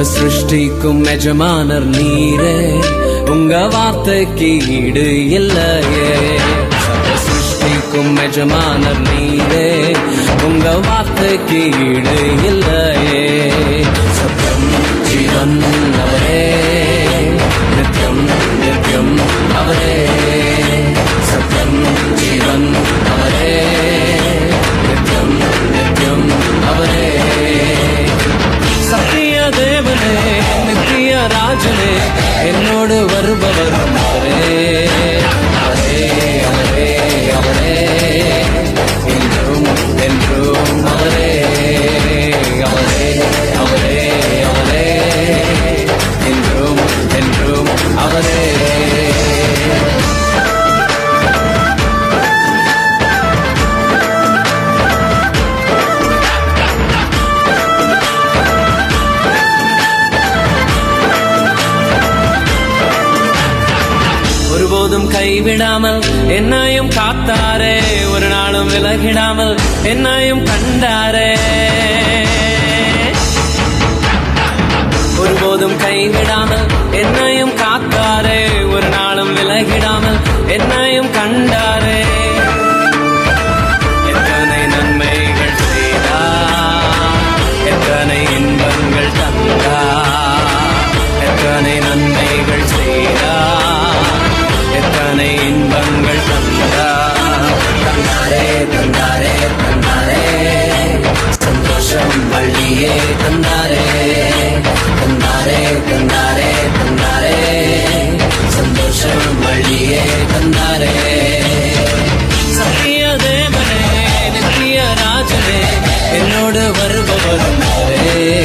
சிருஷ்டிக்கும் எஜமானர் நீரே, உங்க வார்த்தைக்கு ஈடு இல்லையே. சிருஷ்டிக்கும் எஜமானர் நீரே, உங்க வார்த்தைக்கு ஈடு இல்லையே. சத்தியம் ஜீவன் அவரே, நித்யம் நித்யம் அவரே. சத்தியம் ஜீவன் அவரே, நித்யம் நித்யம் அவரே. சத்திய தேவனே, நித்திய ராஜனே, என்னோடு வருபவர் அவரே. அவரே அவரே அவரே, என்றும் என்றும் அவரே. அவரே அவரே அவரே, என்றும் என்றும் அவரே. ஒருபோதும் கைவிடாமல் என்னையும் காத்தாரே, ஒரு நாளும் விலகிடாமல் என்னையும் கண்டாரே. ஒருபோதும் கைவிடாமல் என்னையும் காத்தாரே, ஒரு நாளும் விலகிடாமல் என்னையும் கண்டாரே. எத்தனை நன்மைகள் செய்தார், எத்தனை இன்பங்கள் தந்தார். எத்தனை நன்மைகள் செய்தார், எத்தனை இன்பங்கள் தந்தாரே. தந்தாரே தந்தாரே, சந்தோஷம் வள்ளியே தந்தாரே. தந்தாரே தந்தாரே தந்தாரே, சந்தோஷம் வள்ளியே தந்தாரே. சத்திய தேவனே, நித்திய ராஜனே, என்னோடு வருபவரும் அவரே.